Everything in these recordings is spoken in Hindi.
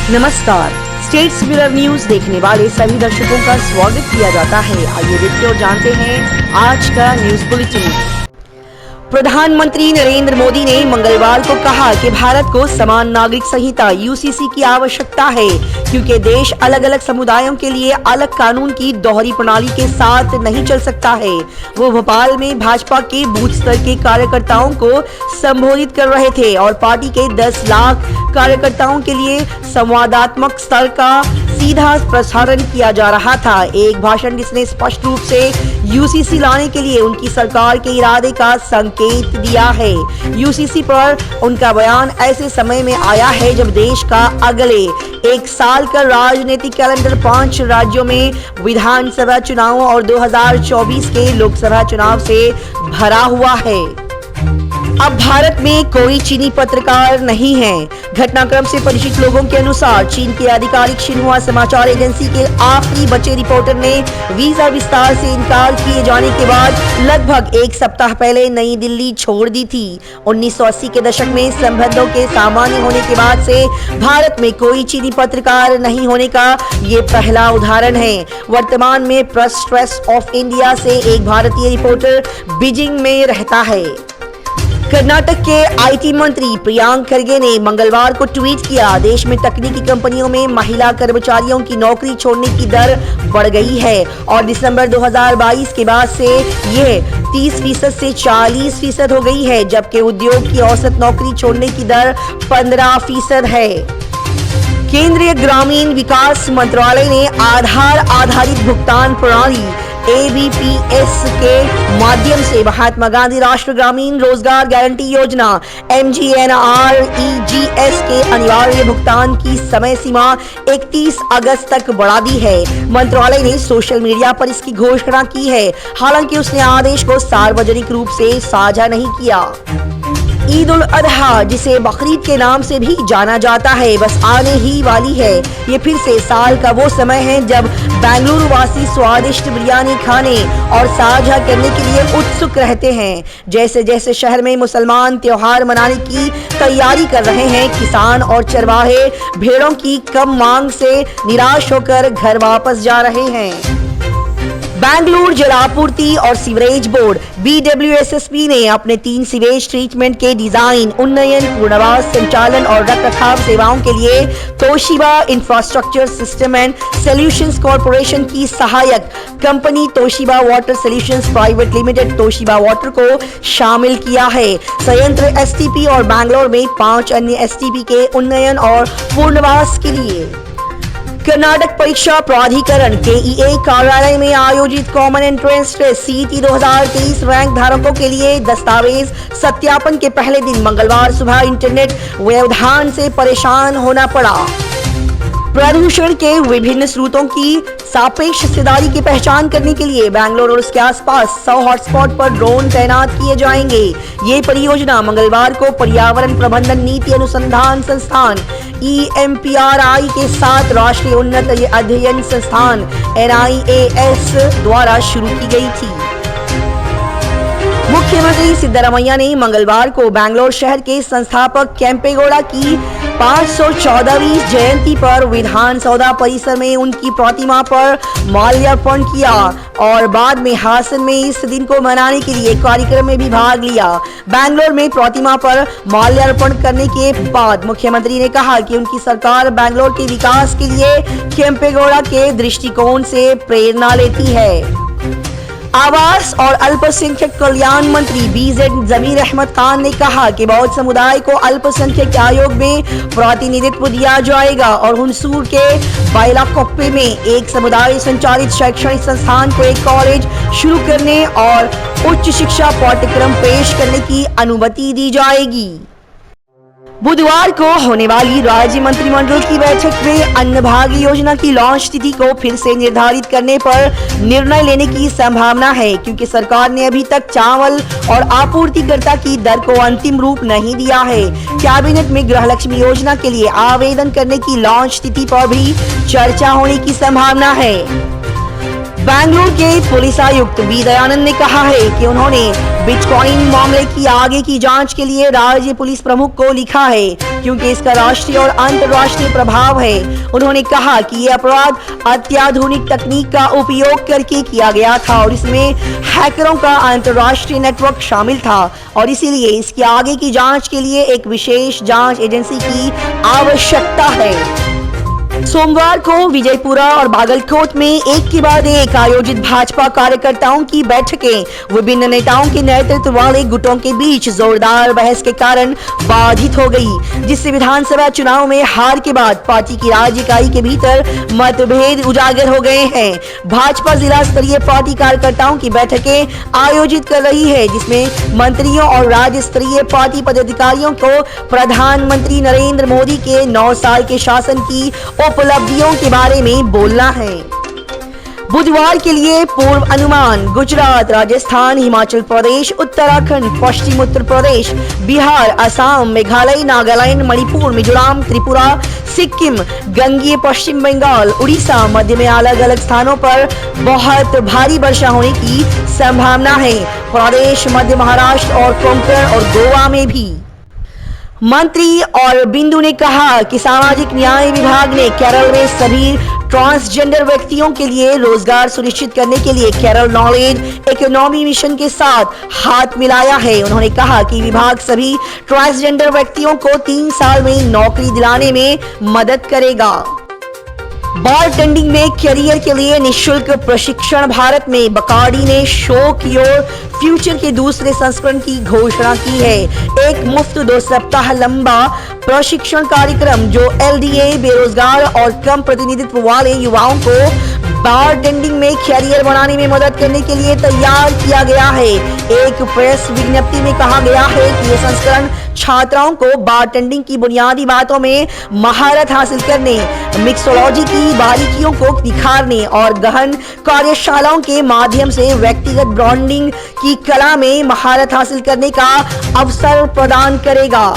नमस्कार, स्टेट्स मिरर न्यूज देखने वाले सभी दर्शकों का स्वागत किया जाता है। आइए देखते और जानते हैं आज का न्यूज बुलेटिन। प्रधानमंत्री नरेंद्र मोदी ने मंगलवार को कहा कि भारत को समान नागरिक संहिता यूसीसी की आवश्यकता है, क्योंकि देश अलग अलग समुदायों के लिए अलग कानून की दोहरी प्रणाली के साथ नहीं चल सकता है। वो भोपाल में भाजपा के बूथ स्तर के कार्यकर्ताओं को संबोधित कर रहे थे और पार्टी के 10 लाख कार्यकर्ताओं के लिए संवादात्मक स्तर का सीधा प्रसारण किया जा रहा था। एक भाषण जिसने स्पष्ट रूप से यूसीसी लाने के लिए उनकी सरकार के इरादे का संकेत दिया है। यूसीसी पर उनका बयान ऐसे समय में आया है जब देश का अगले एक साल का राजनीतिक कैलेंडर 5 राज्यों में विधानसभा चुनावों और 2024 के लोकसभा चुनाव से भरा हुआ है। अब भारत में कोई चीनी पत्रकार नहीं है। घटनाक्रम से परिचित लोगों के अनुसार चीन के आधिकारिक शिन्हुआ समाचार एजेंसी के आखिरी बचे रिपोर्टर ने वीजा विस्तार से इनकार किए जाने के बाद लगभग एक सप्ताह पहले नई दिल्ली छोड़ दी थी। 1980 के दशक में संबंधों के सामान्य होने के बाद से भारत में कोई चीनी पत्रकार नहीं होने का ये पहला उदाहरण है। वर्तमान में प्रेस ट्रस्ट ऑफ इंडिया से एक भारतीय रिपोर्टर बीजिंग में रहता है। कर्नाटक के आईटी मंत्री प्रियांक खरगे ने मंगलवार को ट्वीट किया, देश में तकनीकी कंपनियों में महिला कर्मचारियों की नौकरी छोड़ने की दर बढ़ गई है और दिसंबर 2022 के बाद से यह 30% से 40% हो गई है, जबकि उद्योग की औसत नौकरी छोड़ने की दर 15% है। केंद्रीय ग्रामीण विकास मंत्रालय ने आधार आधारित भुगतान प्रणाली ABPS के माध्यम से महात्मा गांधी राष्ट्रीय ग्रामीण रोजगार गारंटी योजना MGNREGS के अनिवार्य भुगतान की समय सीमा 31 अगस्त तक बढ़ा दी है। मंत्रालय ने सोशल मीडिया पर इसकी घोषणा की है, हालांकि उसने आदेश को सार्वजनिक रूप से साझा नहीं किया। ईद उल अजहा, जिसे बकरीद के नाम से भी जाना जाता है, बस आने ही वाली है। ये फिर से साल का वो समय है जब बेंगलुरु वासी स्वादिष्ट बिरयानी खाने और साझा करने के लिए उत्सुक रहते हैं। जैसे जैसे शहर में मुसलमान त्योहार मनाने की तैयारी कर रहे हैं, किसान और चरवाहे भेड़ों की कम मांग से निराश होकर घर वापस जा रहे हैं। बेंगलुरु जल आपूर्ति और सीवरेज बोर्ड BWSSB ने अपने 3 सीवेज ट्रीटमेंट के डिजाइन, उन्नयन, पुनर्वास, संचालन और रखरखाव सेवाओं के लिए Toshiba infrastructure system and solutions corporation की सहायक company Toshiba water solutions private limited Toshiba water को शामिल किया है। संयंत्र STP और बैंगलोर में 5 अन्य STP के उन्नयन और पुनर्वास के लिए। कर्नाटक परीक्षा प्राधिकरण KEA कार्यालय में आयोजित common entrance test CET 2023 rank धारकों के लिए दस्तावेज सत्यापन के पहले दिन मंगलवार सुबह इंटरनेट व्यवधान से परेशान होना पड़ा। प्रदूषण के विभिन्न स्रोतों की सापेक्ष हिस्सेदारी की पहचान करने के लिए बैंगलोर और उसके आसपास 100 हॉटस्पॉट पर ड्रोन तैनात किए जाएंगे। ये परियोजना मंगलवार को पर्यावरण प्रबंधन नीति अनुसंधान संस्थान EMPRI के साथ राष्ट्रीय उन्नत अध्ययन संस्थान NIAS द्वारा शुरू की गई थी। मुख्यमंत्री सिद्धरामैया ने मंगलवार को बैंगलोर शहर के संस्थापक केम्पेगौड़ा की 514वीं जयंती पर विधानसौधा परिसर में उनकी प्रतिमा पर माल्यार्पण किया और बाद में हासन में इस दिन को मनाने के लिए कार्यक्रम में भी भाग लिया। बैंगलोर में प्रतिमा पर माल्यार्पण करने के बाद मुख्यमंत्री ने कहा कि उनकी सरकार बैंगलोर के विकास के लिए केम्पेगौड़ा के दृष्टिकोण से प्रेरणा लेती है। आवास और अल्पसंख्यक कल्याण मंत्री BZ जमीर अहमद खान ने कहा कि बौद्ध समुदाय को अल्पसंख्यक आयोग में प्रतिनिधित्व दिया जाएगा और हुंसूर के बाइलाकोप्पे में एक समुदाय संचालित शैक्षणिक संस्थान को एक कॉलेज शुरू करने और उच्च शिक्षा पाठ्यक्रम पेश करने की अनुमति दी जाएगी। बुधवार को होने वाली राज्य मंत्रिमंडल की बैठक में अन्नभाग्य योजना की लॉन्च तिथि को फिर से निर्धारित करने पर निर्णय लेने की संभावना है, क्योंकि सरकार ने अभी तक चावल और आपूर्तिकर्ता की दर को अंतिम रूप नहीं दिया है। कैबिनेट में गृहलक्ष्मी योजना के लिए आवेदन करने की लॉन्च तिथि पर भी चर्चा होने की संभावना है। बेंगलुरु के पुलिस आयुक्त बी दयानंद ने कहा है कि उन्होंने बिटकॉइन मामले की आगे की जांच के लिए राज्य पुलिस प्रमुख को लिखा है, क्योंकि इसका राष्ट्रीय और अंतर्राष्ट्रीय प्रभाव है। उन्होंने कहा कि यह अपराध अत्याधुनिक तकनीक का उपयोग करके किया गया था और इसमें हैकरों का अंतर्राष्ट्रीय नेटवर्क शामिल था और इसीलिए इसकी आगे की जांच के लिए एक विशेष जांच एजेंसी की आवश्यकता है। सोमवार को विजयपुरा और बागलकोट में एक के बाद एक आयोजित भाजपा कार्यकर्ताओं की बैठकें विभिन्न नेताओं के नेतृत्व वाले गुटों के बीच जोरदार बहस के कारण बाधित हो गई, जिससे विधानसभा चुनाव में हार के बाद पार्टी की राज्य इकाई के भीतर मतभेद उजागर हो गए हैं। भाजपा जिला स्तरीय पार्टी कार्यकर्ताओं की बैठकें आयोजित कर रही है, जिसमें मंत्रियों और राज्य स्तरीय पार्टी पदाधिकारियों को प्रधानमंत्री नरेंद्र मोदी के 9 साल के शासन की उपलब्धियों के बारे में बोलना है। बुधवार के लिए पूर्व अनुमान: गुजरात, राजस्थान, हिमाचल प्रदेश, उत्तराखंड, पश्चिम उत्तर प्रदेश, बिहार, असम, मेघालय, नागालैंड, मणिपुर, मिजोरम, त्रिपुरा, सिक्किम, गंगीय पश्चिम बंगाल, उड़ीसा, मध्य में अलग अलग स्थानों पर बहुत भारी वर्षा होने की संभावना है। प्रदेश मध्य महाराष्ट्र और कोंकण और गोवा में भी। मंत्री और बिंदु ने कहा कि सामाजिक न्याय विभाग ने केरल में सभी ट्रांसजेंडर व्यक्तियों के लिए रोजगार सुनिश्चित करने के लिए केरल नॉलेज इकोनॉमी मिशन के साथ हाथ मिलाया है। उन्होंने कहा कि विभाग सभी ट्रांसजेंडर व्यक्तियों को 3 साल में नौकरी दिलाने में मदद करेगा। बारटेंडिंग में करियर के लिए निःशुल्क प्रशिक्षण: भारत में बकार्डी ने शो योर फ्यूचर के दूसरे संस्करण की घोषणा की है। एक मुफ्त 2 सप्ताह लंबा प्रशिक्षण कार्यक्रम जो एलडीए, बेरोजगार और कम प्रतिनिधित्व वाले युवाओं को बारटेंडिंग में कैरियर बनाने में मदद करने के लिए तैयार किया गया है। एक प्रेस विज्ञप्ति में कहा गया है कि यह संस्करण छात्राओं को बारटेंडिंग की बुनियादी बातों में महारत हासिल करने, मिक्सोलॉजी की बारीकियों को निखारने और गहन कार्यशालाओं के माध्यम से व्यक्तिगत ब्रांडिंग की कला में महारत हासिल करने का अवसर प्रदान करेगा।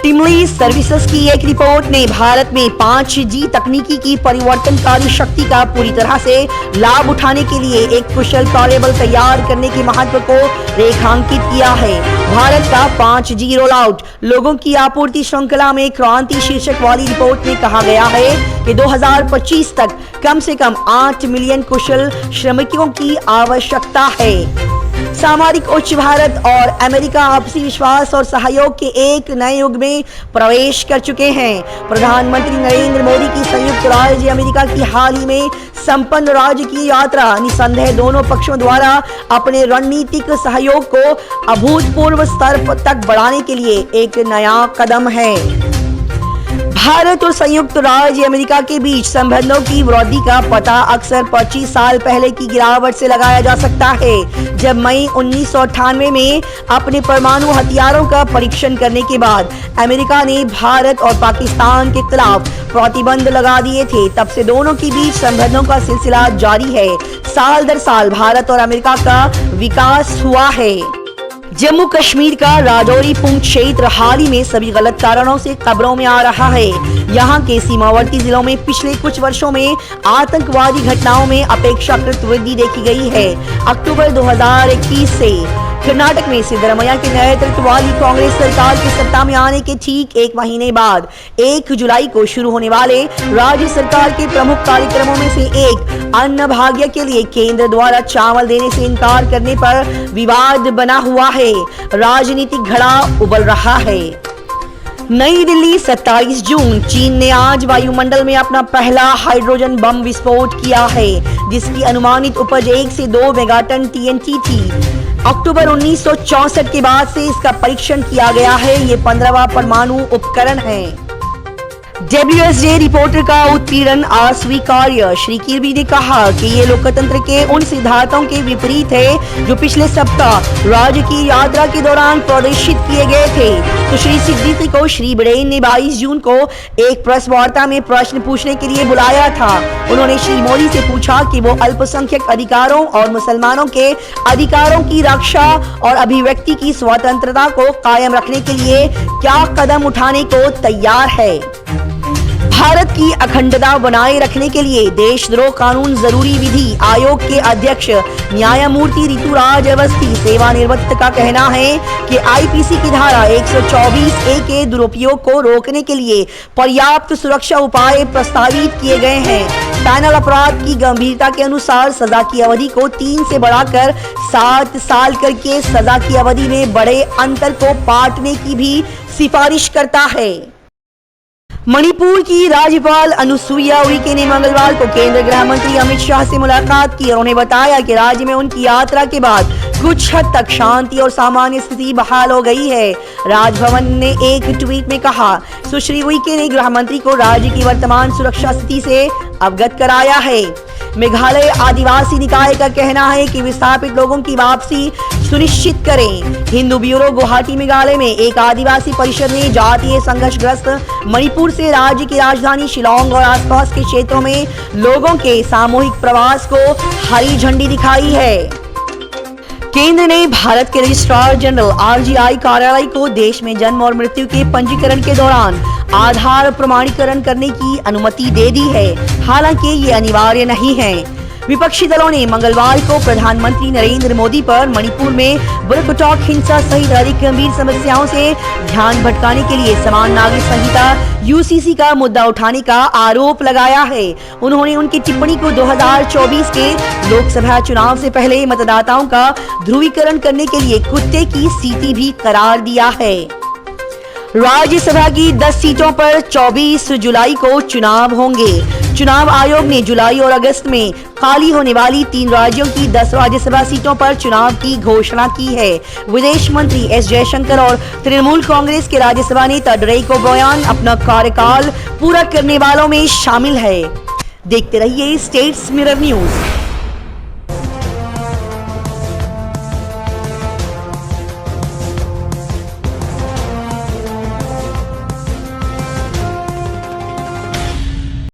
टिमली सर्विसेज की एक रिपोर्ट ने भारत में 5G तकनीकी की परिवर्तनकारी शक्ति का पूरी तरह से लाभ उठाने के लिए एक कुशल कार्यबल तैयार करने के महत्व को रेखांकित किया है। भारत का 5G रोल आउट, लोगों की आपूर्ति श्रृंखला में क्रांति शीर्षक वाली रिपोर्ट में कहा गया है कि 2025 तक कम से कम 8 मिलियन कुशल श्रमिकों की आवश्यकता है। सामरिक उच्च भारत और अमेरिका आपसी विश्वास और सहयोग के एक नए युग में प्रवेश कर चुके हैं। प्रधानमंत्री नरेंद्र मोदी की संयुक्त राज्य अमेरिका की हाल ही में संपन्न राज्य की यात्रा निसंदेह दोनों पक्षों द्वारा अपने रणनीतिक सहयोग को अभूतपूर्व स्तर तक बढ़ाने के लिए एक नया कदम है। भारत और संयुक्त राज्य अमेरिका के बीच संबंधों की वृद्धि का पता अक्सर 25 साल पहले की गिरावट से लगाया जा सकता है, जब मई 1998 में अपने परमाणु हथियारों का परीक्षण करने के बाद अमेरिका ने भारत और पाकिस्तान के खिलाफ प्रतिबंध लगा दिए थे। तब से दोनों के बीच संबंधों का सिलसिला जारी है। साल दर साल भारत और अमेरिका का विकास हुआ है। जम्मू कश्मीर का राजौरी पुंछ क्षेत्र हाल ही में सभी गलत कारणों से खबरों में आ रहा है। यहाँ के सीमावर्ती जिलों में पिछले कुछ वर्षों में आतंकवादी घटनाओं में अपेक्षाकृत वृद्धि देखी गई है। अक्टूबर 2021 से कर्नाटक में सिद्धरामैया के नेतृत्व वाली कांग्रेस सरकार के सत्ता में आने के ठीक 1 महीने बाद 1 जुलाई को शुरू होने वाले राज्य सरकार के प्रमुख कार्यक्रमों में से एक अन्न भाग्य के लिए केंद्र द्वारा चावल देने से इनकार करने पर विवाद बना हुआ है। राजनीतिक घड़ा उबल रहा है। नई दिल्ली 27 जून। चीन ने आज वायुमंडल में अपना पहला हाइड्रोजन बम विस्फोट किया है, जिसकी अनुमानित उपज 1 से 2 मेगाटन TNT थी। अक्टूबर 1964 के बाद से इसका परीक्षण किया गया है। ये 15वां परमाणु उपकरण है। WSJ रिपोर्टर का उत्पीड़न अस्वीकार्य। श्री किर्बी ने कहा कि ये लोकतंत्र के उन सिद्धांतों के विपरीत है जो पिछले सप्ताह राज्य की यात्रा के दौरान प्रदर्शित किए गए थे। तो श्री सिद्दीकी को श्री बिडेन ने 22 जून को एक प्रेस वार्ता में प्रश्न पूछने के लिए बुलाया था। उन्होंने श्री मोदी से पूछा कि वो अल्पसंख्यक अधिकारों और मुसलमानों के अधिकारों की रक्षा और अभिव्यक्ति की स्वतंत्रता को कायम रखने के लिए क्या कदम उठाने को तैयार है। भारत की अखंडता बनाए रखने के लिए देशद्रोह कानून जरूरी विधि आयोग के अध्यक्ष न्यायमूर्ति ऋतुराज अवस्थी सेवानिवृत्त का कहना है कि आईपीसी की धारा 124A के दुरुपयोग को रोकने के लिए पर्याप्त सुरक्षा उपाय प्रस्तावित किए गए हैं। पैनल अपराध की गंभीरता के अनुसार सजा की अवधि को 3 से बढ़ाकर 7 साल करके सजा की अवधि में बड़े अंतर को पाटने की भी सिफारिश करता है। मणिपुर की राज्यपाल अनुसुईया उइके ने मंगलवार को केंद्रीय गृह मंत्री अमित शाह से मुलाकात की और उन्हें बताया कि राज्य में उनकी यात्रा के बाद कुछ हद तक शांति और सामान्य स्थिति बहाल हो गई है। राजभवन ने एक ट्वीट में कहा, सुश्री उइके ने गृह मंत्री को राज्य की वर्तमान सुरक्षा स्थिति से अवगत कराया है। मेघालय आदिवासी निकाय का कहना है कि विस्थापित लोगों की वापसी सुनिश्चित करें। हिंदू ब्यूरो गुवाहाटी मेघालय में एक आदिवासी परिषद ने जातीय संघर्षग्रस्त मणिपुर से राज्य की राजधानी शिलांग और आसपास के क्षेत्रों में लोगों के सामूहिक प्रवास को हरी झंडी दिखाई है। केंद्र ने भारत के रजिस्ट्रार जनरल आरजीआई कार्यालय को देश में जन्म और मृत्यु के पंजीकरण के दौरान आधार प्रमाणीकरण करने की अनुमति दे दी है। हालांकि ये अनिवार्य नहीं है। विपक्षी दलों ने मंगलवार को प्रधानमंत्री नरेंद्र मोदी पर मणिपुर में बुरकटॉक हिंसा सहित अधिक गंभीर समस्याओं से ध्यान भटकाने के लिए समान नागरिक संहिता यूसीसी का मुद्दा उठाने का आरोप लगाया है। उन्होंने उनकी टिप्पणी को 2024 के लोकसभा चुनाव से पहले मतदाताओं का ध्रुवीकरण करने के लिए कुत्ते की सीटी भी करार दिया है। राज्यसभा की 10 सीटों पर 24 जुलाई को चुनाव होंगे। चुनाव आयोग ने जुलाई और अगस्त में खाली होने वाली 3 राज्यों की 10 राज्यसभा सीटों पर चुनाव की घोषणा की है। विदेश मंत्री एस जयशंकर और तृणमूल कांग्रेस के राज्यसभा नेता डेरेक ओब्रायन अपना कार्यकाल पूरा करने वालों में शामिल है। देखते रहिए स्टेट्स मिरर न्यूज।